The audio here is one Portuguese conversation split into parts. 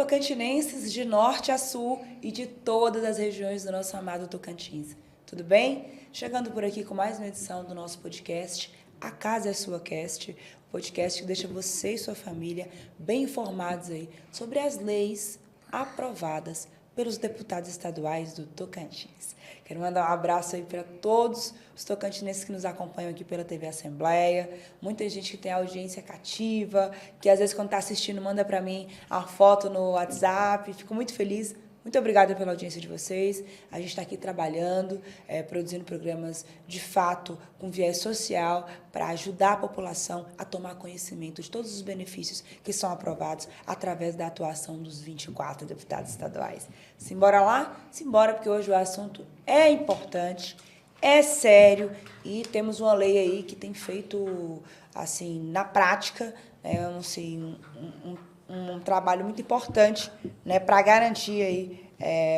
tocantinenses de norte a sul e de todas as regiões do nosso amado Tocantins. Tudo bem? Chegando por aqui com mais uma edição do nosso podcast, A Casa é Sua Cast, o podcast que deixa você e sua família bem informados aí sobre as leis aprovadas pelos deputados estaduais do Tocantins. Quero mandar um abraço aí para todos os tocantinenses que nos acompanham aqui pela TV Assembleia, muita gente que tem audiência cativa, que às vezes quando está assistindo manda para mim a foto no WhatsApp, fico muito feliz. Muito obrigada pela audiência de vocês. A gente está aqui trabalhando, produzindo programas de fato com viés social para ajudar a população a tomar conhecimento de todos os benefícios que são aprovados através da atuação dos 24 deputados estaduais. Simbora lá? Simbora, porque hoje o assunto é importante, é sério e temos uma lei aí que tem feito, assim, na prática, assim, um trabalho muito importante, né, para garantir aí,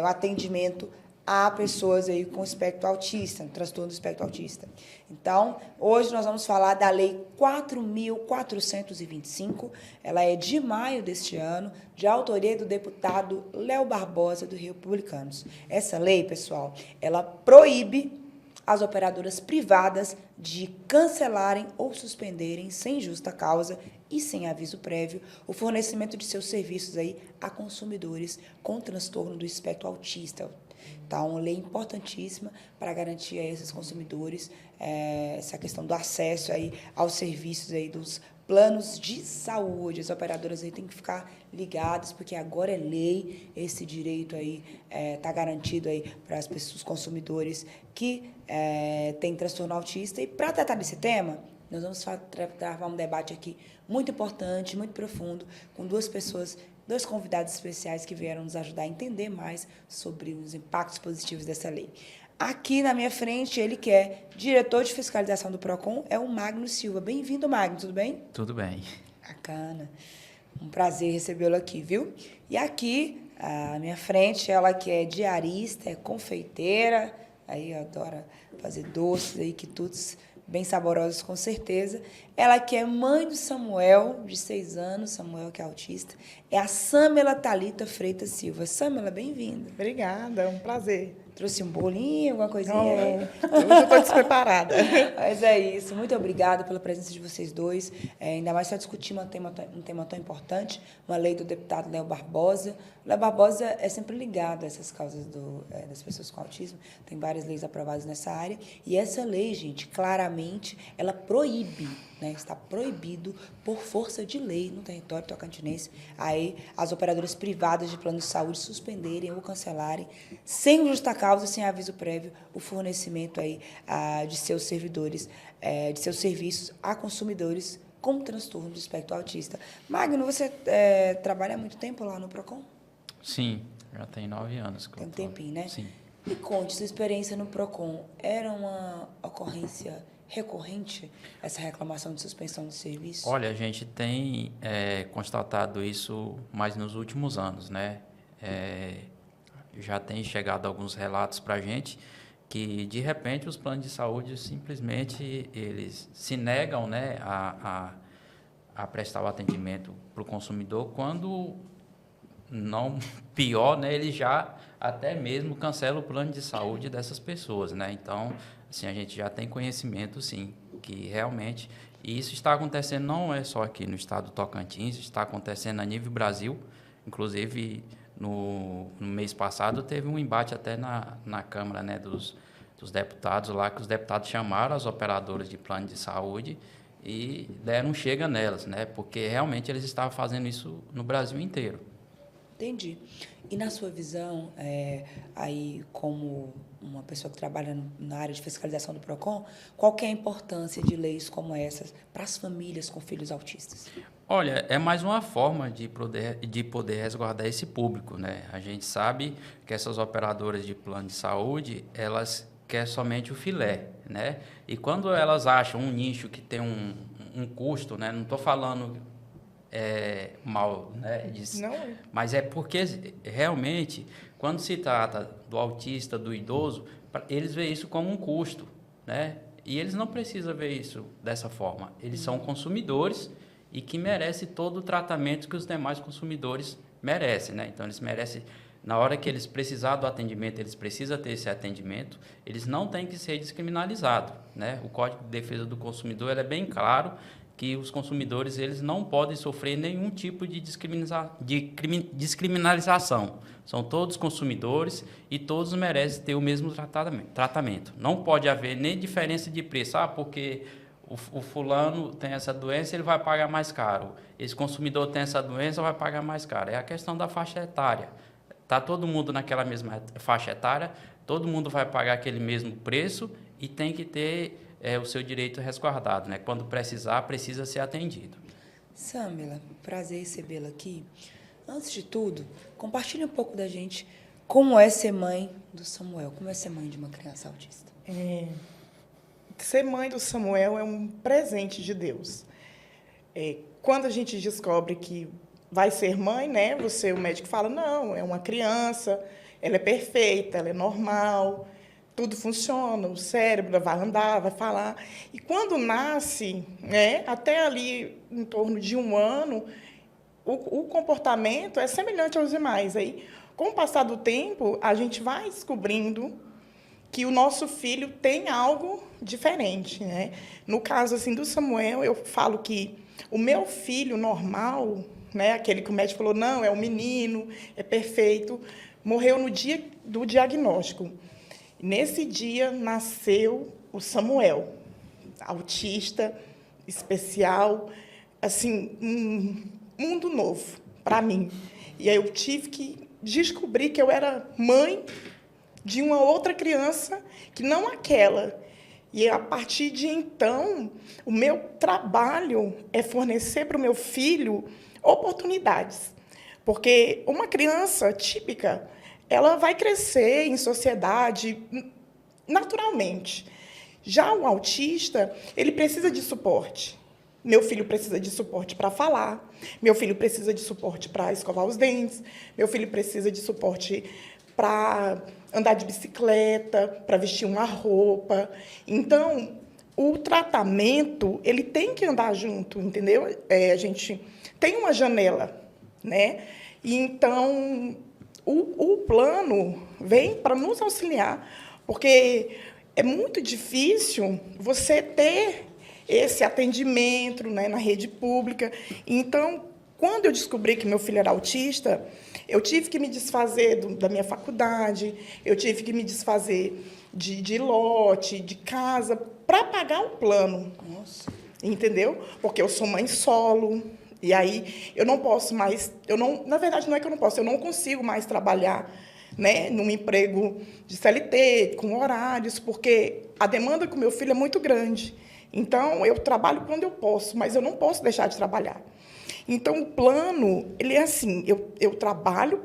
o atendimento a pessoas aí com espectro autista, um transtorno do espectro autista. Então, hoje nós vamos falar da Lei 4.425, ela é de maio deste ano, de autoria do deputado Léo Barbosa, do Republicanos. Essa lei, pessoal, ela proíbe as operadoras privadas de cancelarem ou suspenderem, sem justa causa e sem aviso prévio, o fornecimento de seus serviços aí a consumidores com transtorno do espectro autista. Então, uma lei importantíssima para garantir a esses consumidores essa questão do acesso aí aos serviços aí dos planos de saúde. As operadoras aí têm que ficar ligadas, porque agora é lei, esse direito aí está garantido aí para as pessoas, os consumidores que têm transtorno autista. E para tratar desse tema, nós vamos travar um debate aqui muito importante, muito profundo, com duas pessoas, dois convidados especiais que vieram nos ajudar a entender mais sobre os impactos positivos dessa lei. Aqui na minha frente, ele que é diretor de fiscalização do PROCON, é o Magno Silva. Bem-vindo, Magno, tudo bem? Tudo bem. Bacana. Um prazer recebê-lo aqui, viu? E aqui, à minha frente, ela que é diarista, é confeiteira, aí adora fazer doces, aí, quitutes bem saborosos, com certeza. Ela que é mãe do Samuel, de 6 anos, Samuel que é autista, é a Samela Thalita Freitas Silva. Samela, bem-vinda. Obrigada, é um prazer. Trouxe um bolinho, alguma coisinha? Hoje eu estou despreparada. Mas é isso. Muito obrigada pela presença de vocês dois. Ainda mais para discutir um tema tão importante, uma lei do deputado Léo Barbosa. Léo Barbosa é sempre ligado a essas causas das pessoas com autismo. Tem várias leis aprovadas nessa área. E essa lei, gente, claramente, ela proíbe, né, está proibido por força de lei no território tocantinense aí as operadoras privadas de plano de saúde suspenderem ou cancelarem, sem justa causa, sem aviso prévio, o fornecimento aí, de seus servidores, de seus serviços a consumidores com transtorno do espectro autista. Magno, você trabalha há muito tempo lá no PROCON? Sim, já tem 9 anos. Tem um tempinho, né? Sim. Me conte, sua experiência no PROCON era uma ocorrência recorrente, essa reclamação de suspensão de serviço? Olha, a gente tem constatado isso mais nos últimos anos, né? Já tem chegado alguns relatos para a gente que, de repente, os planos de saúde simplesmente eles se negam, né, a prestar o atendimento para o consumidor, quando não pior, né, ele já até mesmo cancela o plano de saúde dessas pessoas, né? Então, assim, a gente já tem conhecimento, sim, que realmente isso está acontecendo não é só aqui no estado do Tocantins, está acontecendo a nível Brasil. Inclusive, no mês passado, teve um embate até na Câmara, né, dos deputados lá, que os deputados chamaram as operadoras de plano de saúde e deram um chega nelas, né? Porque realmente eles estavam fazendo isso no Brasil inteiro. Entendi. E na sua visão, aí como uma pessoa que trabalha na área de fiscalização do PROCON, qual que é a importância de leis como essas para as famílias com filhos autistas? Olha, é mais uma forma de poder resguardar esse público, né? A gente sabe que essas operadoras de plano de saúde, elas querem somente o filé, né? E quando elas acham um nicho que tem um custo, né? Não estou falando mal, né, disso. Não. Mas é porque realmente, quando se trata do autista, do idoso, eles veem isso como um custo, né? E eles não precisam ver isso dessa forma. Eles são consumidores e que merecem todo o tratamento que os demais consumidores merecem, né? Então, eles merecem, na hora que eles precisar do atendimento, eles precisam ter esse atendimento, eles não têm que ser descriminalizados, né? O Código de Defesa do Consumidor ele é bem claro que os consumidores eles não podem sofrer nenhum tipo de descriminalização. São todos consumidores e todos merecem ter o mesmo tratamento. Não pode haver nem diferença de preço, porque o fulano tem essa doença, ele vai pagar mais caro. Esse consumidor tem essa doença, vai pagar mais caro. É a questão da faixa etária. Está todo mundo naquela mesma faixa etária, todo mundo vai pagar aquele mesmo preço e tem que ter o seu direito resguardado, né? Quando precisar, precisa ser atendido. Samila, prazer recebê-la aqui. Antes de tudo, compartilhe um pouco da gente como é ser mãe do Samuel, como é ser mãe de uma criança autista. Ser mãe do Samuel é um presente de Deus. Quando a gente descobre que vai ser mãe, né? O médico fala, não, é uma criança, ela é perfeita, ela é normal, tudo funciona, o cérebro vai andar, vai falar. E quando nasce, né, até ali em torno de 1 ano, o comportamento é semelhante aos demais. Aí, com o passar do tempo, a gente vai descobrindo que o nosso filho tem algo diferente, né? No caso assim do Samuel, eu falo que o meu filho normal, né, aquele que o médico falou, não, é um menino, é perfeito, morreu no dia do diagnóstico. Nesse dia nasceu o Samuel, autista, especial, assim, um mundo novo para mim. E aí eu tive que descobrir que eu era mãe de uma outra criança que não aquela. E a partir de então, o meu trabalho é fornecer para o meu filho oportunidades. Porque uma criança típica, ela vai crescer em sociedade naturalmente. Já o autista, ele precisa de suporte. Meu filho precisa de suporte para falar, meu filho precisa de suporte para escovar os dentes, meu filho precisa de suporte para andar de bicicleta, para vestir uma roupa. Então, o tratamento, ele tem que andar junto, entendeu? A gente tem uma janela, né? E então, o plano vem para nos auxiliar, porque é muito difícil você ter esse atendimento, né, na rede pública. Então, quando eu descobri que meu filho era autista, eu tive que me desfazer da minha faculdade, eu tive que me desfazer de lote, de casa, para pagar o plano. Nossa. Entendeu? Porque eu sou mãe solo, e aí eu não posso mais... na verdade, não é que eu não posso, eu não consigo mais trabalhar, né, num emprego de CLT, com horários, porque a demanda com o meu filho é muito grande. Então, eu trabalho quando eu posso, mas eu não posso deixar de trabalhar. Então, o plano, ele é assim, eu trabalho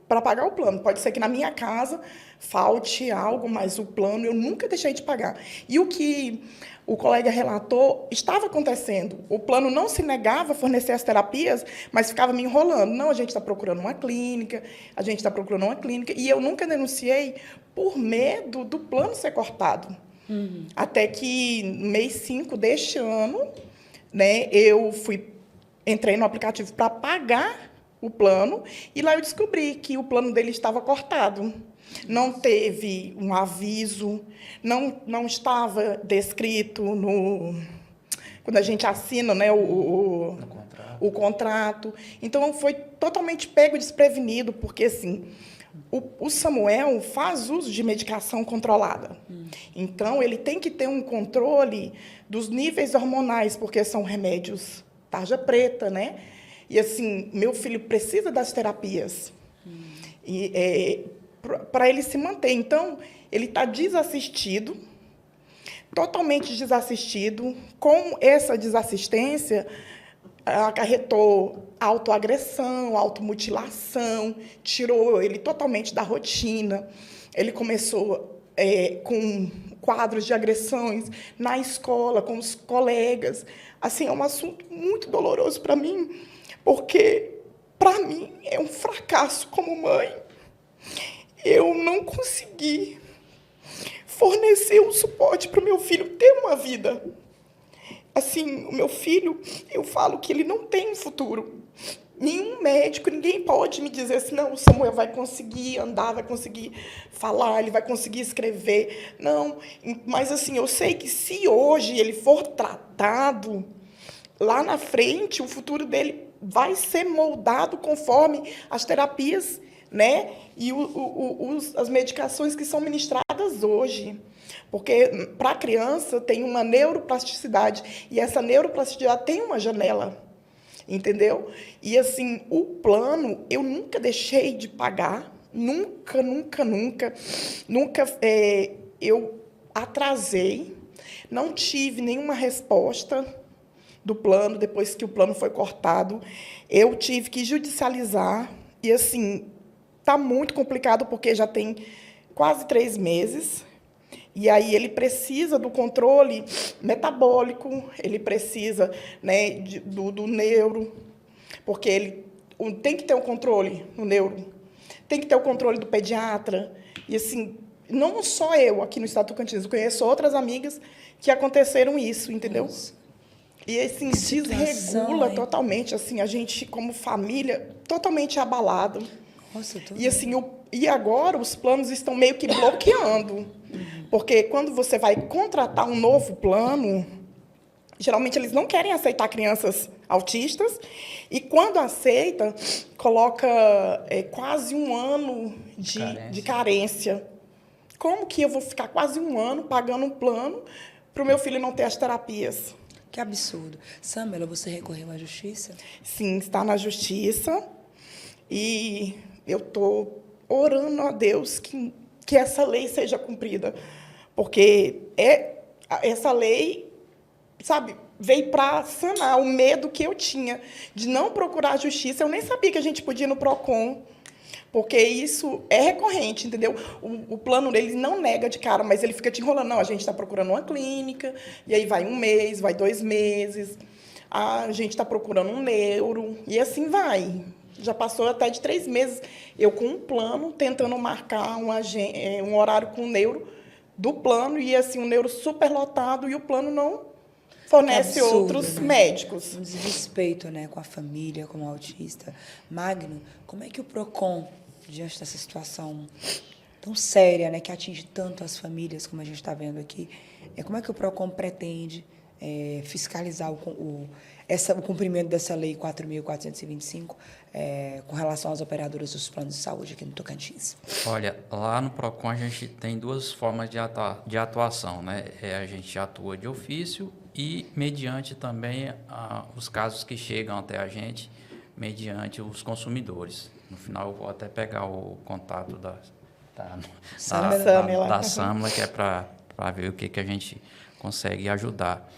para pagar o plano. Pode ser que na minha casa falte algo, mas o plano eu nunca deixei de pagar. E o que o colega relatou estava acontecendo. O plano não se negava a fornecer as terapias, mas ficava me enrolando. Não, a gente está procurando uma clínica, e eu nunca denunciei por medo do plano ser cortado. Até que, no mês 5 deste ano, né, eu entrei no aplicativo para pagar o plano, e lá eu descobri que o plano dele estava cortado. Não teve um aviso, não estava descrito quando a gente assina, né, o contrato. Então, foi totalmente pego desprevenido, porque, assim, o Samuel faz uso de medicação controlada. Então, ele tem que ter um controle dos níveis hormonais, porque são remédios tarja preta, né? E, assim, meu filho precisa das terapias para ele se manter. Então, ele está desassistido, totalmente desassistido. Com essa desassistência, acarretou autoagressão, automutilação, tirou ele totalmente da rotina. Ele começou com quadros de agressões na escola, com os colegas. Assim, é um assunto muito doloroso para mim, porque, para mim, é um fracasso como mãe. Eu não consegui fornecer o suporte para o meu filho ter uma vida. Assim, o meu filho, eu falo que ele não tem um futuro. nenhum médico, ninguém pode me dizer assim, não, o Samuel vai conseguir andar, vai conseguir falar, ele vai conseguir escrever. Não, mas assim, eu sei que se hoje ele for tratado, lá na frente, o futuro dele vai ser moldado conforme as terapias, né? E as medicações que são ministradas hoje. Porque, para a criança, tem uma neuroplasticidade, e essa neuroplasticidade tem uma janela. Entendeu? E, assim, o plano, eu nunca deixei de pagar, nunca, nunca, nunca, nunca eu atrasei, não tive nenhuma resposta do plano, depois que o plano foi cortado, eu tive que judicializar, e, assim, está muito complicado, porque já tem quase 3 meses, e aí ele precisa do controle metabólico, ele precisa, né, do neuro, porque ele tem que ter o controle no neuro, tem que ter o controle do pediatra. E, assim, não só eu aqui no estado do Tocantins, eu conheço outras amigas que aconteceram isso, entendeu? Nossa. E, assim, Que situação, desregula hein? totalmente, assim, a gente, como família, totalmente abalado. Nossa, eu tô E, assim, e agora os planos estão meio que bloqueando. Porque quando você vai contratar um novo plano, geralmente eles não querem aceitar crianças autistas. E quando aceita, coloca quase um ano de carência. Como que eu vou ficar quase um ano pagando um plano para o meu filho não ter as terapias? Que absurdo. Samela, você recorreu à justiça? Sim, está na justiça. E eu estou orando a Deus que essa lei seja cumprida. Porque essa lei, sabe, veio para sanar o medo que eu tinha de não procurar justiça. Eu nem sabia que a gente podia ir no PROCON, porque isso é recorrente, entendeu? O plano dele não nega de cara, mas ele fica te enrolando. Não, a gente está procurando uma clínica, e aí vai 1 mês, vai 2 meses. A gente está procurando um neuro, e assim vai. Já passou até de 3 meses, eu com um plano, tentando marcar um horário com o neuro do plano, e assim, um neuro superlotado, e o plano não fornece absurdo, outros né? médicos. Um desrespeito, né, com a família, com o autista. Magno, como é que o PROCON, diante dessa situação tão séria, né, que atinge tanto as famílias, como a gente está vendo aqui, como é que o PROCON pretende fiscalizar o cumprimento dessa lei 4.425 com relação às operadoras dos planos de saúde aqui no Tocantins? Olha, lá no PROCON a gente tem 2 formas de atuação, né? A gente atua de ofício e mediante também os casos que chegam até a gente, mediante os consumidores. No final eu vou até pegar o contato da Samela, que é para ver o que a gente consegue ajudar.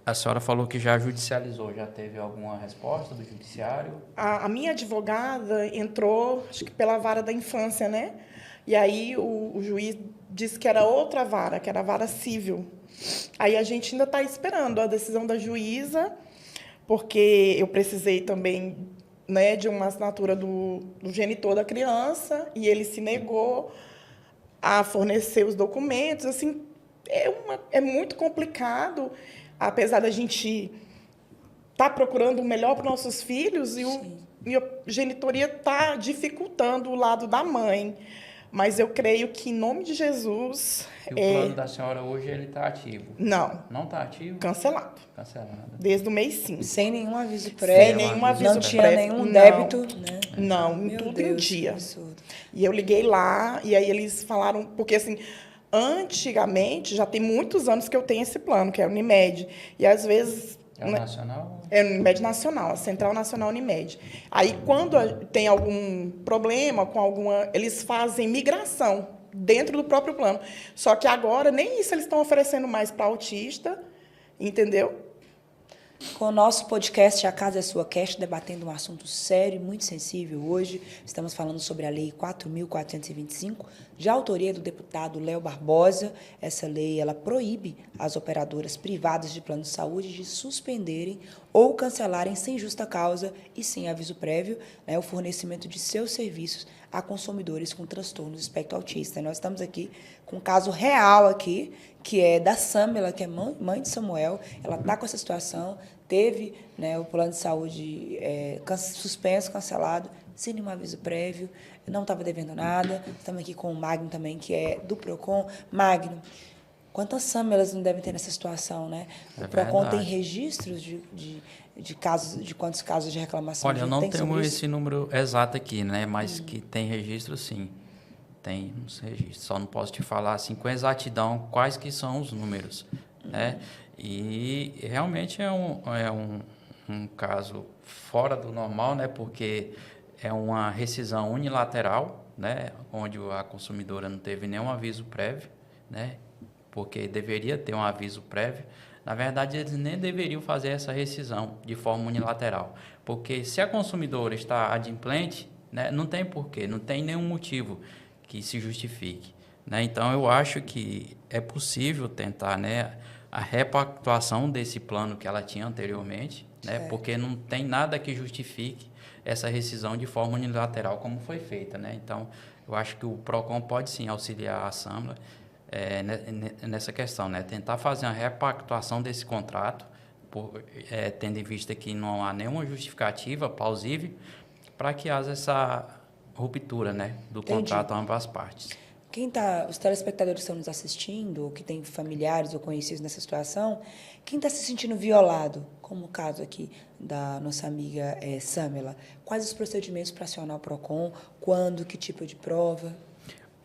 A senhora falou que já judicializou, já teve alguma resposta do judiciário? A minha advogada entrou, acho que pela vara da infância, né? E aí o juiz disse que era outra vara, que era a vara civil. Aí a gente ainda está esperando a decisão da juíza, porque eu precisei também, né, de uma assinatura do genitor da criança, e ele se negou a fornecer os documentos. Assim, é muito complicado, apesar da gente estar procurando o melhor para os nossos filhos, e a genitoria está dificultando o lado da mãe. Mas eu creio que, em nome de Jesus... E o plano da senhora hoje, ele está ativo? Não. Não está ativo? Cancelado. Cancelado. Desde o mês 5. Sem nenhum aviso prévio? Sem nenhum aviso não tinha prévio. nenhum débito, né? Não, Meu tudo Deus, em dia. que absurdo. E eu liguei lá, e aí eles falaram... Porque, assim, antigamente, já tem muitos anos que eu tenho esse plano, que é a Unimed. E, às vezes... É o nacional? É a Unimed Nacional, a Central Nacional Unimed. Aí, quando tem algum problema com alguma... Eles fazem migração dentro do próprio plano. Só que agora, nem isso eles estão oferecendo mais para autista, entendeu? Com o nosso podcast A Casa é Sua Cast, debatendo um assunto sério e muito sensível hoje, estamos falando sobre a Lei 4.425, de autoria do deputado Léo Barbosa. Essa lei ela proíbe as operadoras privadas de plano de saúde de suspenderem ou cancelarem sem justa causa e sem aviso prévio, né, o fornecimento de seus serviços a consumidores com transtorno do espectro autista. Nós estamos aqui com um caso real aqui, que é da Samela, que é mãe de Samuel. Ela está com essa situação, teve, né, o plano de saúde suspenso, cancelado, sem nenhum aviso prévio, não estava devendo nada. Estamos aqui com o Magno também, que é do PROCON. Magno, quantas Samelas não devem ter nessa situação, né? O PROCON tem registros de casos, de quantos casos de reclamação? Olha, eu não tenho esse número exato aqui, né? Mas que tem registro, sim. Tem uns registros. Só não posso te falar assim com exatidão quais que são os números, né? E realmente é um caso fora do normal, né? Porque é uma rescisão unilateral, né? Onde a consumidora não teve nenhum aviso prévio, né? Porque deveria ter um aviso prévio. Na verdade, eles nem deveriam fazer essa rescisão de forma unilateral, porque se a consumidora está adimplente, né, não tem porquê, não tem nenhum motivo que se justifique, né? Então, eu acho que é possível tentar, né, a repactuação desse plano que ela tinha anteriormente, né, porque não tem nada que justifique essa rescisão de forma unilateral como foi feita, né? Então, eu acho que o PROCON pode sim auxiliar a Samela nessa questão, né? Tentar fazer uma repactuação desse contrato, tendo em vista que não há nenhuma justificativa plausível para que haja essa ruptura, né, do contrato a ambas as partes. Os telespectadores que estão nos assistindo, ou que têm familiares ou conhecidos nessa situação, quem está se sentindo violado, como o caso aqui da nossa amiga Samela, quais os procedimentos para acionar o PROCON, quando, que tipo de prova?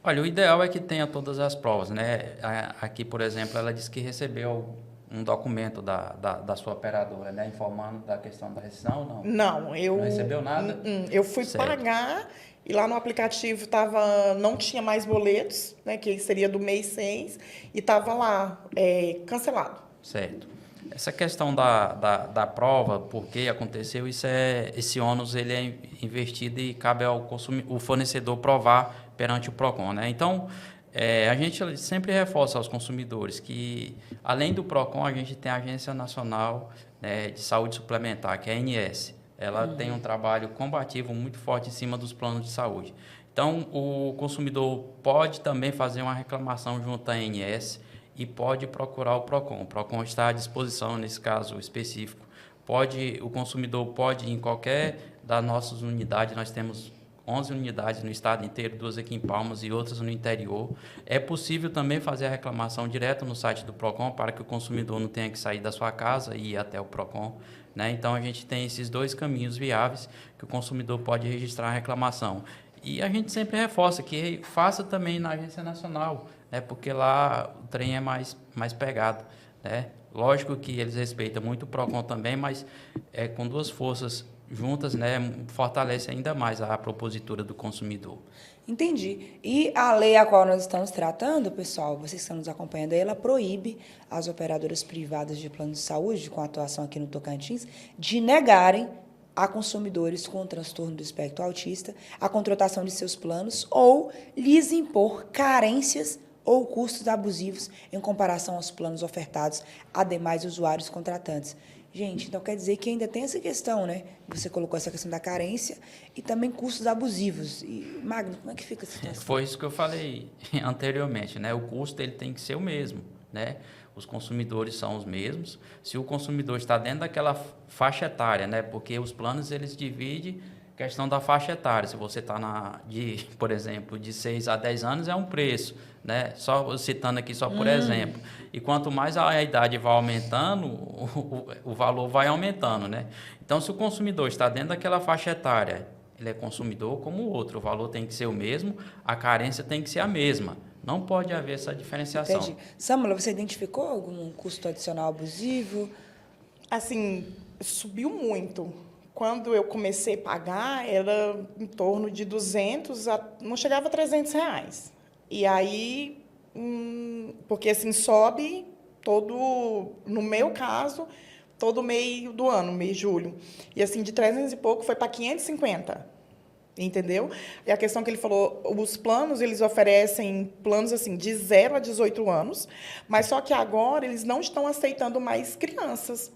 Olha, o ideal é que tenha todas as provas, né? Aqui, por exemplo, ela disse que recebeu um documento da sua operadora, né? Informando da questão da rescisão, não? Não, Não recebeu nada? Eu fui pagar e lá no aplicativo não tinha mais boletos, né? Que seria do mês 6, e estava lá, cancelado. Certo. Essa questão da prova, por que aconteceu, esse ônus ele é investido e cabe ao o fornecedor provar perante o PROCON, né? Então, a gente sempre reforça aos consumidores que, além do PROCON, a gente tem a Agência Nacional, né, de Saúde Suplementar, que é a ANS. Ela tem um trabalho combativo muito forte em cima dos planos de saúde. Então, o consumidor pode também fazer uma reclamação junto à ANS e pode procurar o PROCON. O PROCON está à disposição nesse caso específico. O consumidor pode ir em qualquer das nossas unidades, nós temos 11 unidades no estado inteiro, 2 aqui em Palmas e outras no interior. É possível também fazer a reclamação direto no site do PROCON para que o consumidor não tenha que sair da sua casa e ir até o PROCON, né? Então, a gente tem esses 2 caminhos viáveis que o consumidor pode registrar a reclamação. E a gente sempre reforça que faça também na Agência Nacional, né? Porque lá o trem é mais pegado, né? Lógico que eles respeitam muito o PROCON também, mas com 2 forças juntas, né, fortalece ainda mais a propositura do consumidor. Entendi. E a lei a qual nós estamos tratando, pessoal, vocês que estão nos acompanhando aí, ela proíbe as operadoras privadas de plano de saúde, com atuação aqui no Tocantins, de negarem a consumidores com transtorno do espectro autista a contratação de seus planos ou lhes impor carências ou custos abusivos em comparação aos planos ofertados a demais usuários contratantes. Gente, então quer dizer que ainda tem essa questão, né? Você colocou essa questão da carência e também custos abusivos. E, Magno, como é que fica essa situação? Foi isso que eu falei anteriormente, né? O custo ele tem que ser o mesmo, né? Os consumidores são os mesmos. Se o consumidor está dentro daquela faixa etária, né? Porque os planos eles dividem questão da faixa etária. Se você está por exemplo, de 6 a 10 anos é um preço, né? Só citando aqui só por exemplo. E quanto mais a idade vai aumentando, o valor vai aumentando, né? Então, se o consumidor está dentro daquela faixa etária, ele é consumidor como o outro. O valor tem que ser o mesmo, a carência tem que ser a mesma. Não pode haver essa diferenciação. Entendi. Samela, você identificou algum custo adicional abusivo? Assim, subiu muito. Quando eu comecei a pagar, era em torno de 200, não chegava a 300 reais. E aí, porque assim, sobe no meu caso, todo meio do ano, mês de julho. E assim, de 300 e pouco foi para 550. Entendeu? E a questão que ele falou, os planos, eles oferecem planos assim de 0 a 18 anos, mas só que agora eles não estão aceitando mais crianças.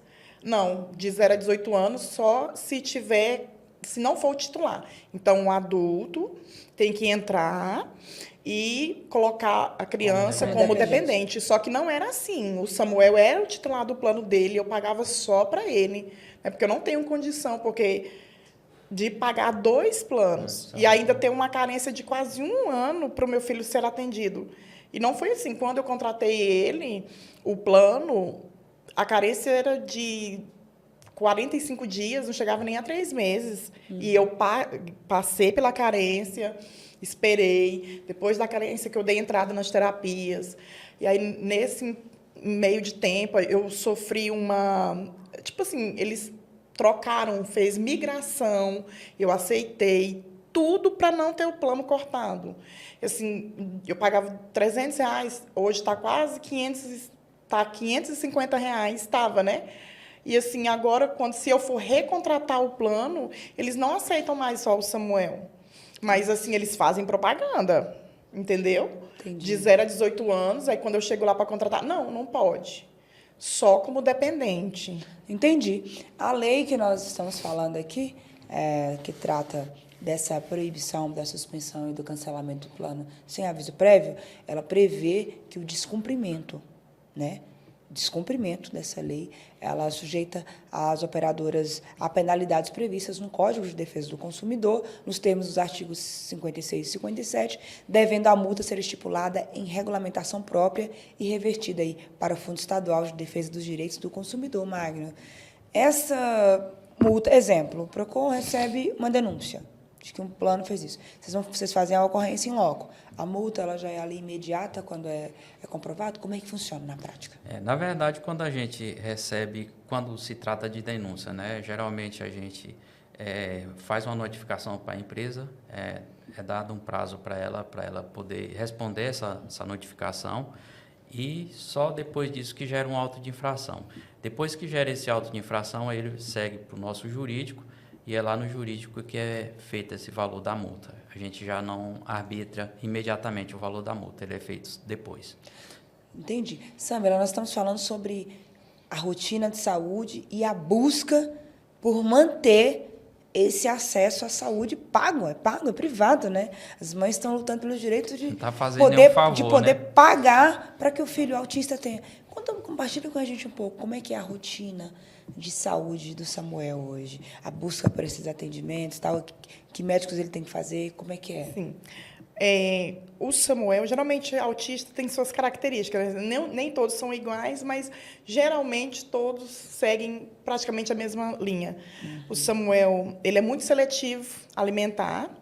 Não, de 0 a 18 anos só se não for o titular. Então, o adulto tem que entrar e colocar a criança como dependente. Só que não era assim. O Samuel era o titular do plano dele, eu pagava só para ele. Né? Porque eu não tenho condição, de pagar 2 planos. E ainda ter uma carência de quase 1 ano para o meu filho ser atendido. E não foi assim. Quando eu contratei ele, o plano, a carência era de 45 dias, não chegava nem a 3 meses. E eu passei pela carência, esperei. Depois da carência que eu dei entrada nas terapias. E aí, nesse meio de tempo, eu sofri uma... Tipo assim, eles fez migração, eu aceitei tudo para não ter o plano cortado. Assim, eu pagava R$300, hoje está quase 500, tá R$550, estava, né? E assim, agora, se eu for recontratar o plano, eles não aceitam mais só o Samuel. Mas, assim, eles fazem propaganda, entendeu? Entendi. De 0 a 18 anos, aí quando eu chego lá para contratar, não pode. Só como dependente. Entendi. A lei que nós estamos falando aqui, que trata dessa proibição, da suspensão e do cancelamento do plano sem aviso prévio, ela prevê que o descumprimento, né? Descumprimento dessa lei, ela sujeita as operadoras a penalidades previstas no Código de Defesa do Consumidor, nos termos dos artigos 56 e 57, devendo a multa ser estipulada em regulamentação própria e revertida aí para o Fundo Estadual de Defesa dos Direitos do Consumidor, Magno. Essa multa, exemplo, o PROCON recebe uma denúncia de que um plano fez isso. Vocês fazem a ocorrência em loco. A multa ela já é ali imediata quando é comprovado? Como é que funciona na prática? Na verdade, quando a gente recebe, quando se trata de denúncia, né, geralmente a gente faz uma notificação para a empresa, é dado um prazo para ela poder responder essa notificação, e só depois disso que gera um auto de infração. Depois que gera esse auto de infração, aí ele segue para o nosso jurídico, e é lá no jurídico que é feito esse valor da multa. A gente já não arbitra imediatamente o valor da multa, ele é feito depois. Entendi. Samira, nós estamos falando sobre a rotina de saúde e a busca por manter esse acesso à saúde pago, é privado, né? As mães estão lutando pelo direito de poder pagar para que o filho autista tenha. Compartilha com a gente um pouco como é que é a rotina de saúde do Samuel hoje, a busca por esses atendimentos, tal, que médicos ele tem que fazer, como é que é? Sim. O Samuel, geralmente, autista tem suas características. Nem todos são iguais, mas, geralmente, todos seguem praticamente a mesma linha. O Samuel, ele é muito seletivo alimentar.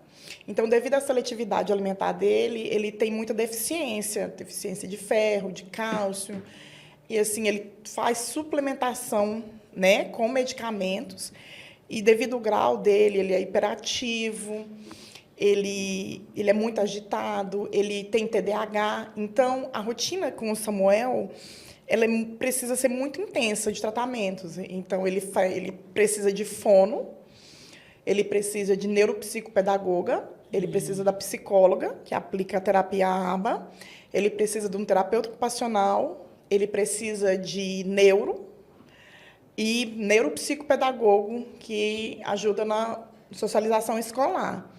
Então, devido à seletividade alimentar dele, ele tem muita deficiência de ferro, de cálcio. E, assim, ele faz suplementação, né, com medicamentos. E, devido ao grau dele, ele é hiperativo. Ele é muito agitado, ele tem TDAH. Então, a rotina com o Samuel, ela precisa ser muito intensa de tratamentos. Então, ele precisa de fono, ele precisa de neuropsicopedagoga, ele precisa da psicóloga, que aplica a terapia ABA, ele precisa de um terapeuta ocupacional, ele precisa de e neuropsicopedagogo, que ajuda na socialização escolar.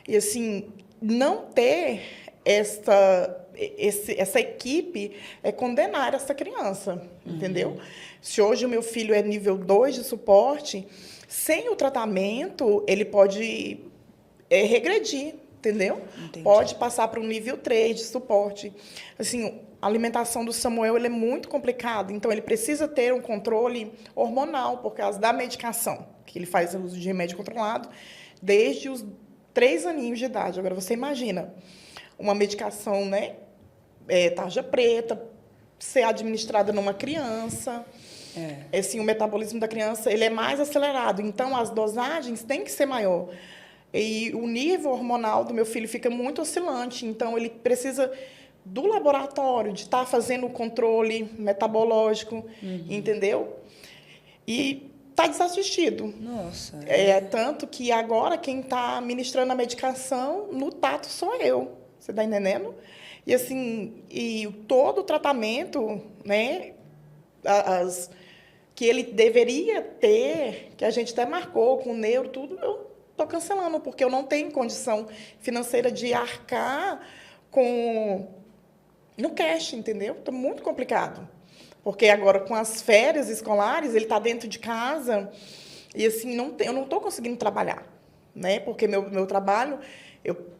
E, assim, não ter essa equipe é condenar essa criança, entendeu? Se hoje o meu filho é nível 2 de suporte, sem o tratamento, ele pode regredir, entendeu? Entendi. Pode passar para um nível 3 de suporte. Assim, a alimentação do Samuel ele é muito complicada, então ele precisa ter um controle hormonal por causa da medicação, que ele faz uso de remédio controlado desde os 3 aninhos de idade. Agora, você imagina uma medicação, né, tarja preta, ser administrada numa criança. Assim, o metabolismo da criança ele é mais acelerado, então as dosagens têm que ser maior. E o nível hormonal do meu filho fica muito oscilante, então ele precisa do laboratório, de estar fazendo o controle metabológico, entendeu? E está desassistido. Nossa. Tanto que agora quem está ministrando a medicação no tato sou eu. Você está entendendo? E, assim, todo o tratamento, né, que ele deveria ter, que a gente até marcou com o neuro, tudo, eu estou cancelando, porque eu não tenho condição financeira de arcar no cash, entendeu? Está muito complicado. Porque agora, com as férias escolares, ele está dentro de casa e, assim, eu não estou conseguindo trabalhar, né? Porque meu trabalho,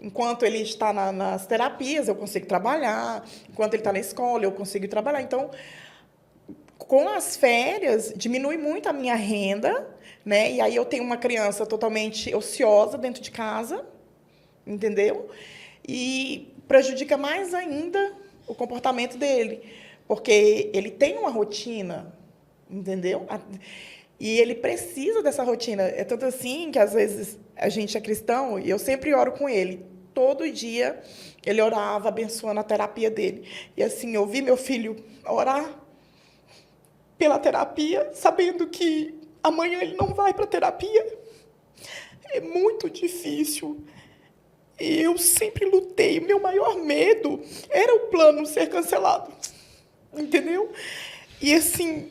enquanto ele está nas terapias, eu consigo trabalhar, enquanto ele está na escola, eu consigo trabalhar. Então, com as férias, diminui muito a minha renda, né? E aí eu tenho uma criança totalmente ociosa dentro de casa, entendeu? E prejudica mais ainda o comportamento dele, porque ele tem uma rotina, entendeu? E ele precisa dessa rotina. É tanto assim que, às vezes, a gente é cristão e eu sempre oro com ele. Todo dia ele orava, abençoando a terapia dele. E, assim, eu vi meu filho orar pela terapia, sabendo que amanhã ele não vai para a terapia. É muito difícil. E eu sempre lutei. O meu maior medo era o plano ser cancelado. Entendeu? E, assim,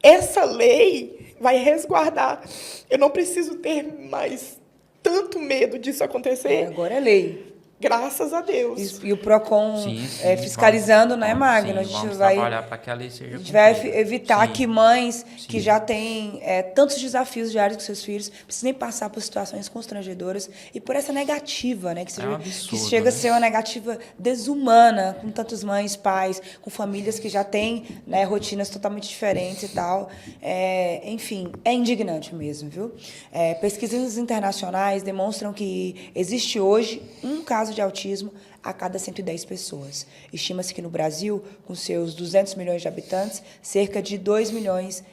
essa lei vai resguardar. Eu não preciso ter mais tanto medo disso acontecer. Agora é lei. Graças a Deus. E o PROCON Sim, fiscalizando, né, Magno? Sim, a gente vamos vai trabalhar para que a lei seja A gente vai cumprida. evitar Sim. que mães que Sim. já têm tantos desafios diários com seus filhos precisem passar por situações constrangedoras e por essa negativa, né? Que, É um que absurdo, chega a né? ser uma negativa desumana, com tantas mães, pais, com famílias que já têm, né, rotinas totalmente diferentes e tal. Enfim, é indignante mesmo, viu? Pesquisas internacionais demonstram que existe hoje um caso de autismo a cada 110 pessoas. Estima-se que no Brasil, com seus 200 milhões de habitantes, cerca de 2 milhões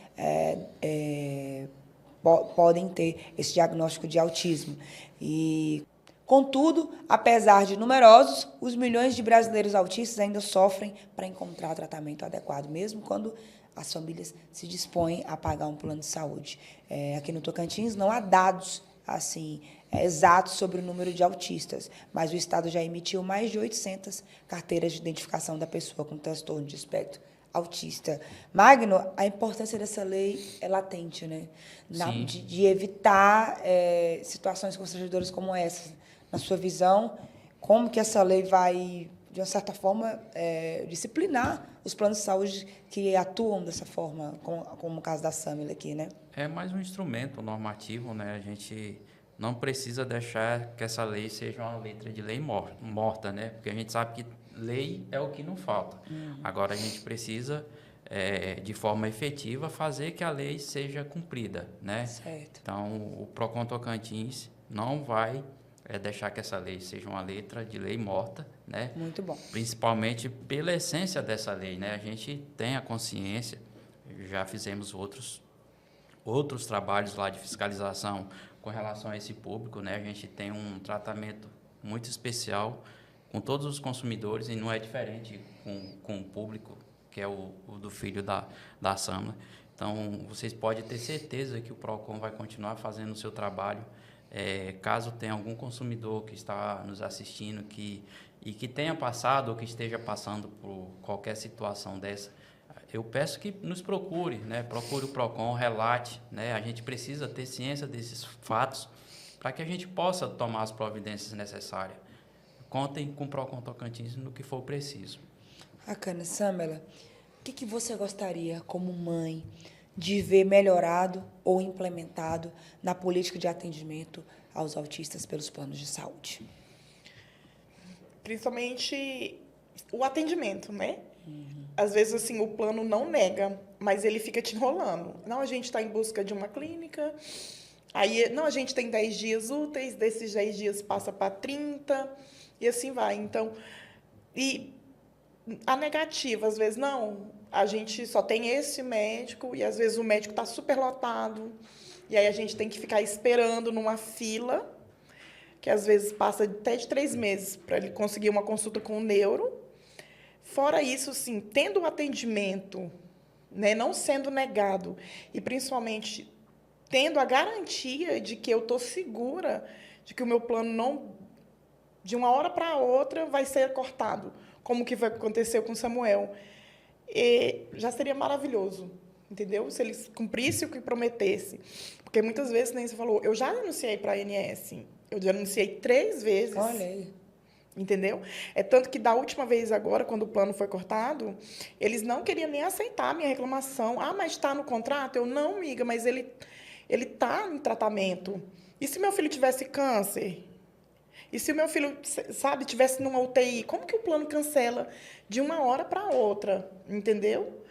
podem ter esse diagnóstico de autismo. Contudo, apesar de numerosos, os milhões de brasileiros autistas ainda sofrem para encontrar tratamento adequado, mesmo quando as famílias se dispõem a pagar um plano de saúde. Aqui no Tocantins não há dados assim exatos sobre o número de autistas, mas o Estado já emitiu mais de 800 carteiras de identificação da pessoa com transtorno de espectro autista. Magno, a importância dessa lei é latente, né? De evitar situações constrangedoras como essa. Na sua visão, como que essa lei vai, de uma certa forma, disciplinar os planos de saúde que atuam dessa forma, como o caso da Samila aqui, né? É mais um instrumento normativo, né? A gente não precisa deixar que essa lei seja uma letra de lei morta, né? Porque a gente sabe que lei é o que não falta. Agora, a gente precisa, de forma efetiva, fazer que a lei seja cumprida, né? Certo. Então, o PROCON Tocantins não vai deixar que essa lei seja uma letra de lei morta, né? Muito bom. Principalmente pela essência dessa lei, né? A gente tem a consciência, já fizemos outros trabalhos lá de fiscalização com relação a esse público, né? A gente tem um tratamento muito especial com todos os consumidores e não é diferente com o público, que é o do filho da Samla. Então, vocês podem ter certeza que o PROCON vai continuar fazendo o seu trabalho. Caso tenha algum consumidor que está nos assistindo e que tenha passado ou que esteja passando por qualquer situação dessa, eu peço que nos procure, né? Procure o PROCON, relate, né? A gente precisa ter ciência desses fatos para que a gente possa tomar as providências necessárias. Contem com o PROCON Tocantins no que for preciso. Bacana. Samela, o que você gostaria, como mãe, de ver melhorado ou implementado na política de atendimento aos autistas pelos planos de saúde? Principalmente o atendimento, né? Às vezes, assim, o plano não nega, mas ele fica te enrolando. Não, a gente está em busca de uma clínica, aí, não, a gente tem 10 dias úteis, desses 10 dias passa para 30, e assim vai. Então, e a negativa, às vezes, não, a gente só tem esse médico, e às vezes o médico está super lotado, e aí a gente tem que ficar esperando numa fila, que às vezes passa até de 3 meses para ele conseguir uma consulta com o neuro. Fora isso, sim, tendo o atendimento, né, não sendo negado, e principalmente tendo a garantia de que eu estou segura de que o meu plano não, de uma hora para outra, vai ser cortado, como que vai acontecer com o Samuel. E já seria maravilhoso, entendeu? Se eles cumprissem o que prometesse. Porque muitas vezes, nem você falou, eu já anunciei para a ANS, eu já anunciei 3 vezes. Olha aí. Entendeu? É tanto que da última vez agora, quando o plano foi cortado, eles não queriam nem aceitar a minha reclamação. Ah, mas está no contrato? Eu, não, amiga, mas ele está em tratamento. E se meu filho tivesse câncer? E se o meu filho, sabe, tivesse numa UTI? Como que o plano cancela de uma hora para outra? Entendeu?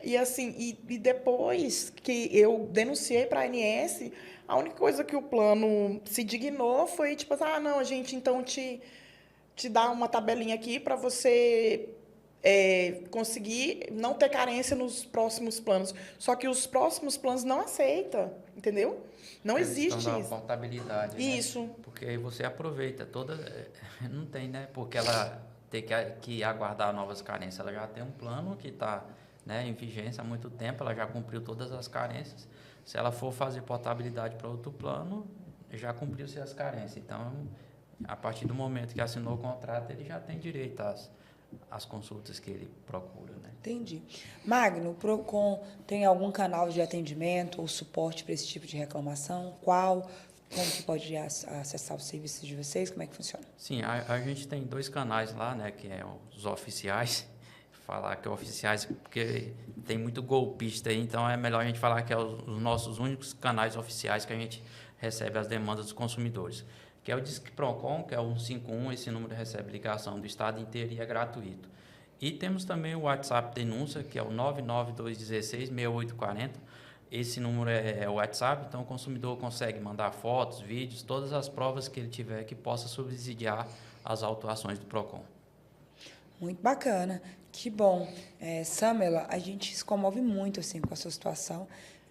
E assim, e depois que eu denunciei para a ANS, a única coisa que o plano se dignou foi tipo assim, ah, não, a gente então te dá uma tabelinha aqui para você conseguir não ter carência nos próximos planos. Só que os próximos planos não aceitam, entendeu? Não A questão existe da isso. contabilidade, né? Isso. Porque aí você aproveita toda... Não tem, né? Porque ela tem que aguardar novas carências. Ela já tem um plano que está, né, em vigência há muito tempo, ela já cumpriu todas as carências. Se ela for fazer portabilidade para outro plano, já cumpriu-se as carências. Então, a partir do momento que assinou o contrato, ele já tem direito às consultas que ele procura, né? Entendi. Magno, o Procon tem algum canal de atendimento ou suporte para esse tipo de reclamação? Qual? Como que pode acessar os serviços de vocês? Como é que funciona? Sim, a gente tem 2 canais lá, né, que é os oficiais. Falar que é oficiais, porque tem muito golpista aí, então é melhor a gente falar que é os nossos únicos canais oficiais que a gente recebe as demandas dos consumidores. Que é o Disque Procon, que é o 151, esse número recebe ligação do estado inteiro e é gratuito. E temos também o WhatsApp Denúncia, que é o 992166840. Esse número é o WhatsApp, então o consumidor consegue mandar fotos, vídeos, todas as provas que ele tiver que possa subsidiar as autuações do Procon. Muito bacana, que bom. Samela, a gente se comove muito assim, com a sua situação.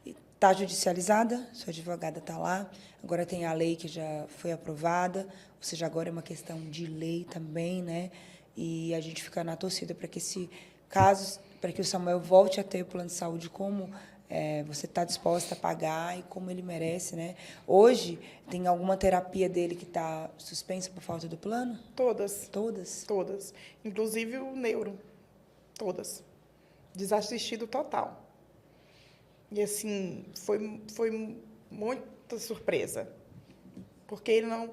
Está judicializada, sua advogada está lá, agora tem a lei que já foi aprovada, ou seja, agora é uma questão de lei também, né? E a gente fica na torcida para que esse caso, para que o Samuel volte a ter o plano de saúde como você está disposta a pagar e como ele merece, né? Hoje, tem alguma terapia dele que está suspensa por falta do plano? Todas. Todas? Todas. Inclusive o neuro. Todas. Desassistido total. E, assim, foi muita surpresa. Porque ele não...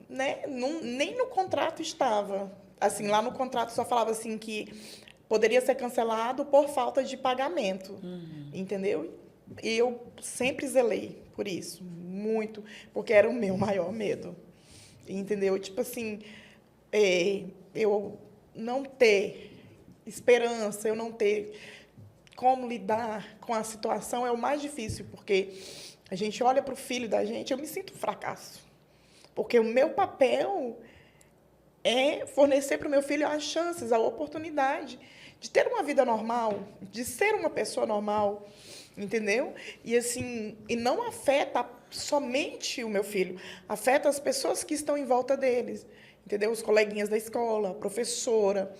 Né, nem no contrato estava. Assim, lá no contrato só falava assim que poderia ser cancelado por falta de pagamento. Entendeu? E eu sempre zelei por isso. Muito. Porque era o meu maior medo. Entendeu? Tipo assim, eu não ter esperança, eu não ter como lidar com a situação é o mais difícil, porque a gente olha para o filho da gente, eu me sinto um fracasso. Porque o meu papel é fornecer para o meu filho as chances, a oportunidade de ter uma vida normal, de ser uma pessoa normal, entendeu? E assim, e não afeta somente o meu filho, afeta as pessoas que estão em volta deles, entendeu? Os coleguinhas da escola, a professora,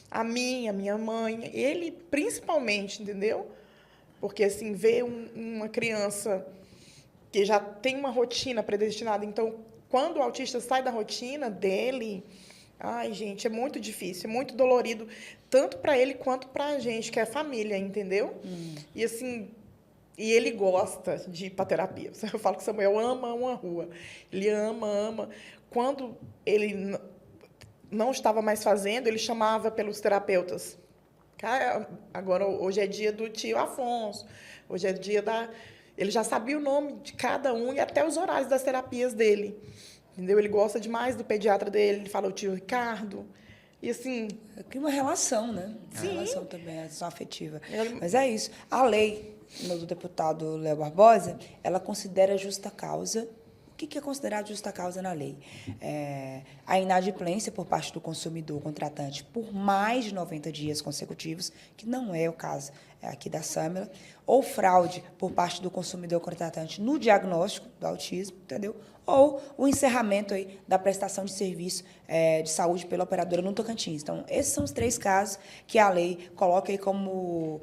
a minha mãe, ele principalmente, entendeu? Porque assim, ver uma criança que já tem uma rotina predestinada, então, quando o autista sai da rotina dele, ai, gente, é muito difícil, é muito dolorido, tanto para ele quanto para a gente, que é família, entendeu? E assim, e ele gosta de ir para terapia. Eu falo que o Samuel ama uma rua. Ele ama. Quando ele não estava mais fazendo, ele chamava pelos terapeutas. Cara, agora, hoje é dia do tio Afonso, hoje é dia da... Ele já sabia o nome de cada um e até os horários das terapias dele. Entendeu? Ele gosta demais do pediatra dele, ele fala o tio Ricardo. E assim... Cria uma relação, né? Uma Sim. relação também, a relação afetiva. Mas é isso. A lei do deputado Léo Barbosa, ela considera justa causa. O que é considerado justa causa na lei? A inadimplência por parte do consumidor contratante por mais de 90 dias consecutivos, que não é o caso aqui da Samela, ou fraude por parte do consumidor contratante no diagnóstico do autismo, entendeu? Ou o encerramento aí da prestação de serviço de saúde pela operadora no Tocantins. Então, esses são os 3 casos que a lei coloca aí como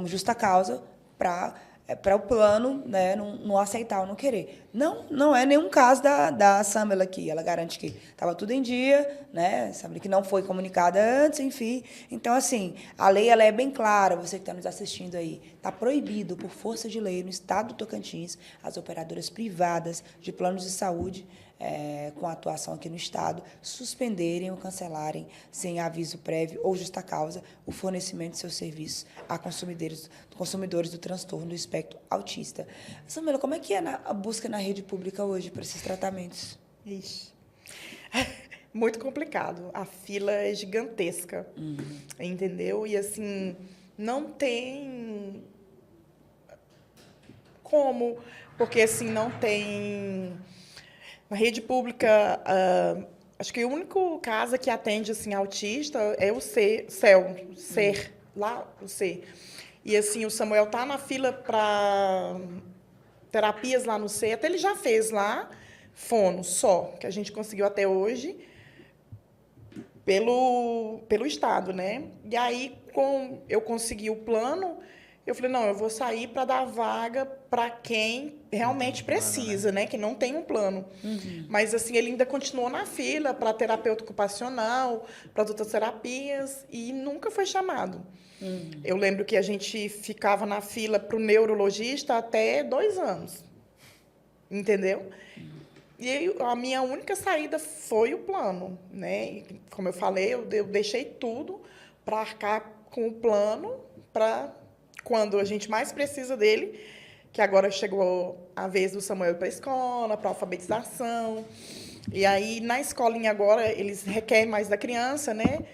justa causa para para o plano, né, não aceitar ou não querer. Não é nenhum caso da Samela aqui. Ela garante que estava tudo em dia, né? Sabe que não foi comunicada antes, enfim. Então, assim, a lei ela é bem clara. Você que está nos assistindo aí, está proibido, por força de lei, no estado do Tocantins, as operadoras privadas de planos de saúde com atuação aqui no estado, suspenderem ou cancelarem, sem aviso prévio ou justa causa, o fornecimento de seus serviços a consumidores do transtorno do espectro autista. Samela, como é que é a busca na rede pública hoje para esses tratamentos? Ixi. Muito complicado. A fila é gigantesca, entendeu? E, assim, não tem como, porque, assim, não tem... Na rede pública, acho que o único casa que atende, assim, autista é o CER, lá, o C. E, assim, o Samuel está na fila para terapias lá no C, até ele já fez lá, fono só, que a gente conseguiu até hoje, pelo Estado, né? E aí, eu consegui o plano, eu falei, não, eu vou sair para dar vaga para quem realmente precisa, né? Que não tem um plano. Mas, assim, ele ainda continuou na fila para terapeuta ocupacional, para outras terapias, e nunca foi chamado. Eu lembro que a gente ficava na fila para o neurologista até 2 anos. Entendeu? E a minha única saída foi o plano, né? E, como eu falei, eu deixei tudo para arcar com o plano para quando a gente mais precisa dele, que agora chegou a vez do Samuel ir para a escola, para alfabetização. E aí, na escolinha agora, eles requerem mais da criança, né?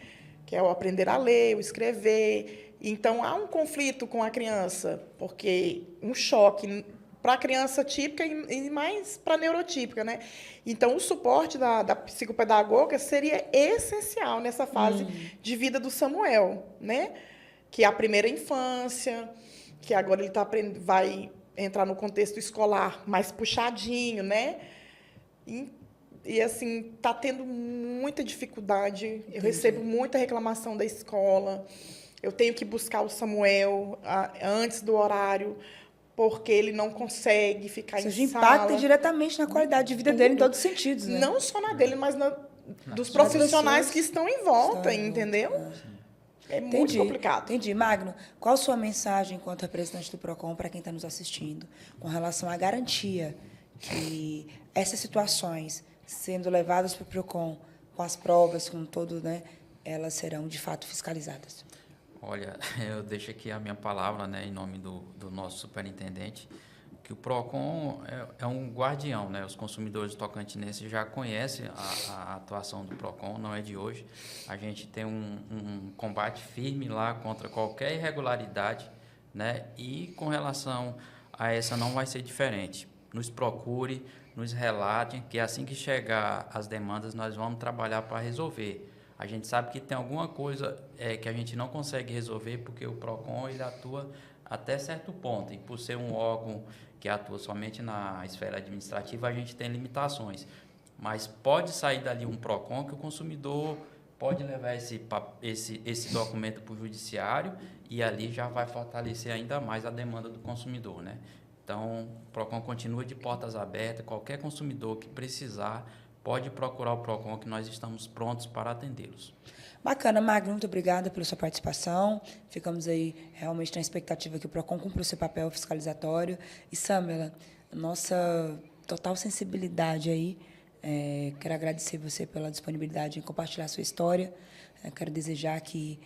Que é o aprender a ler, o escrever. Então, há um conflito com a criança, porque um choque para a criança típica e mais para a neurotípica, né? Então, o suporte da psicopedagoga seria essencial nessa fase de vida do Samuel, né? Que é a primeira infância, que agora ele vai entrar no contexto escolar mais puxadinho, né? E assim, está tendo muita dificuldade. Eu recebo muita reclamação da escola. Eu tenho que buscar o Samuel antes do horário, porque ele não consegue ficar em sala. Impacta diretamente na qualidade de vida dele em todos os sentidos, né? Não só na dele, mas dos profissionais que estão em volta, entendeu? É muito complicado. Entendi. Magno, qual a sua mensagem enquanto representante do PROCON para quem está nos assistindo, com relação à garantia que essas situações, sendo levadas para o PROCON, com as provas, com todo, né, elas serão, de fato, fiscalizadas? Olha, eu deixo aqui a minha palavra, né, em nome do nosso superintendente, que o PROCON é um guardião, né? Os consumidores tocantinenses já conhecem a atuação do PROCON, não é de hoje. A gente tem um combate firme lá contra qualquer irregularidade, né? E com relação a essa não vai ser diferente. Nos procure, nos relate, que assim que chegar as demandas, nós vamos trabalhar para resolver. A gente sabe que tem alguma coisa que a gente não consegue resolver, porque o PROCON ele atua até certo ponto, e por ser um órgão que atua somente na esfera administrativa, a gente tem limitações. Mas pode sair dali um PROCON que o consumidor pode levar esse documento para o judiciário e ali já vai fortalecer ainda mais a demanda do consumidor, né? Então, o PROCON continua de portas abertas, qualquer consumidor que precisar pode procurar o PROCON, que nós estamos prontos para atendê-los. Bacana, Magno, muito obrigada pela sua participação. Ficamos aí realmente na expectativa que o PROCON cumpra o seu papel fiscalizatório. E, Samela, nossa total sensibilidade aí. Quero agradecer você pela disponibilidade em compartilhar a sua história. Quero desejar que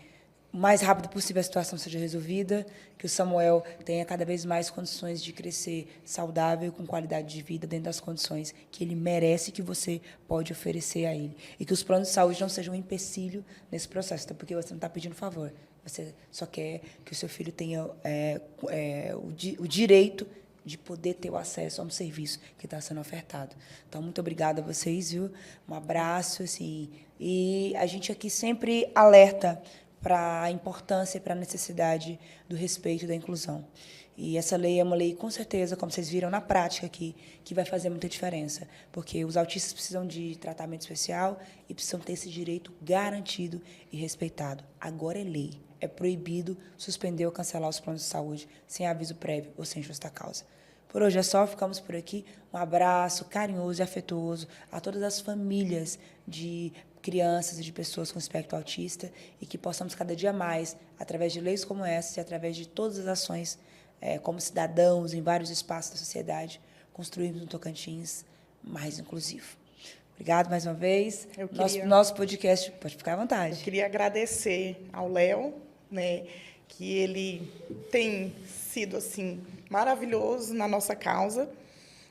o mais rápido possível a situação seja resolvida, que o Samuel tenha cada vez mais condições de crescer saudável, com qualidade de vida, dentro das condições que ele merece, que você pode oferecer a ele. E que os planos de saúde não sejam um empecilho nesse processo, até porque você não está pedindo favor. Você só quer que o seu filho tenha o direito de poder ter o acesso a um serviço que está sendo ofertado. Então, muito obrigada a vocês, viu? Um abraço, assim. E a gente aqui sempre alerta para a importância e para a necessidade do respeito e da inclusão. E essa lei é uma lei, com certeza, como vocês viram na prática aqui, que vai fazer muita diferença, porque os autistas precisam de tratamento especial e precisam ter esse direito garantido e respeitado. Agora é lei. é proibido suspender ou cancelar os planos de saúde sem aviso prévio ou sem justa causa. Por hoje é só, ficamos por aqui. Um abraço carinhoso e afetuoso a todas as famílias de crianças e de pessoas com espectro autista e que possamos cada dia mais, através de leis como essa e através de todas as ações como cidadãos em vários espaços da sociedade, construirmos um Tocantins mais inclusivo. Obrigado mais uma vez. Nosso podcast, pode ficar à vontade. Eu queria agradecer ao Léo, né, que ele tem sido assim maravilhoso na nossa causa.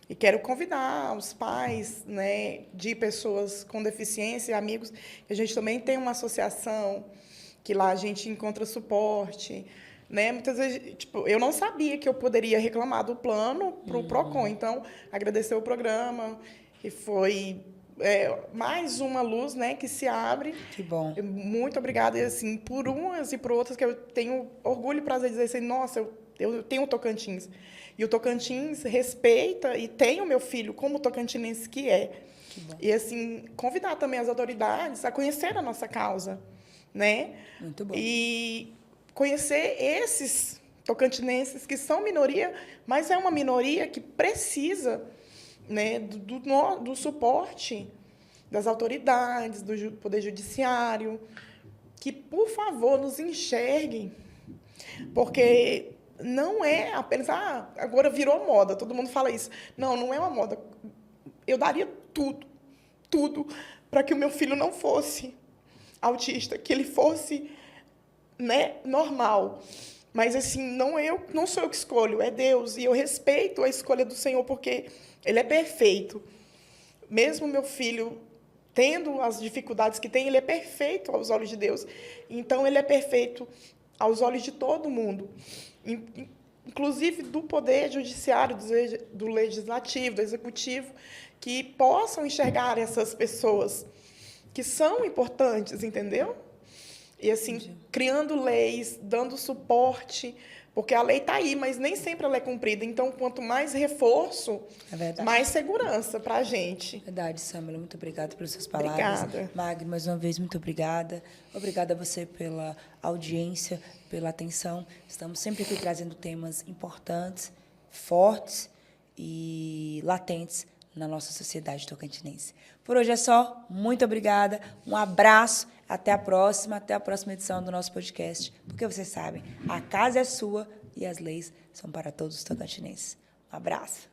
E quero convidar os pais, né, de pessoas com deficiência, amigos. A gente também tem uma associação que lá a gente encontra suporte, né? Muitas vezes, tipo, eu não sabia que eu poderia reclamar do plano para o Procon. Então, agradecer o programa e foi mais uma luz, né, que se abre. Que bom. Muito obrigada, e assim, por umas e por outras que eu tenho orgulho e prazer de dizer assim, nossa, eu tenho o Tocantins. E o Tocantins respeita e tem o meu filho como tocantinense que é. Que bom. E assim, convidar também as autoridades a conhecer a nossa causa, né? Muito bom. E conhecer esses tocantinenses que são minoria, mas é uma minoria que precisa, né, do suporte das autoridades, do Poder Judiciário, que, por favor, nos enxerguem, porque não é apenas, agora virou moda, todo mundo fala isso. Não, não é uma moda. Eu daria tudo para que o meu filho não fosse autista, que ele fosse, né, normal. Mas, assim, não sou eu que escolho, é Deus. E eu respeito a escolha do Senhor, porque Ele é perfeito. Mesmo meu filho tendo as dificuldades que tem, ele é perfeito aos olhos de Deus. Então, ele é perfeito aos olhos de todo mundo, inclusive do Poder Judiciário, do Legislativo, do Executivo, que possam enxergar essas pessoas que são importantes, entendeu? E, assim, criando leis, dando suporte, porque a lei está aí, mas nem sempre ela é cumprida. Então, quanto mais reforço, mais segurança para a gente. Verdade, Samela. Muito obrigada pelas suas palavras. Obrigada. Magno, mais uma vez, muito obrigada. Obrigada a você pela audiência, pela atenção. Estamos sempre aqui trazendo temas importantes, fortes e latentes na nossa sociedade tocantinense. Por hoje é só. Muito obrigada. Um abraço. Até a próxima edição do nosso podcast. Porque vocês sabem, a casa é sua e as leis são para todos os tocantinenses. Um abraço.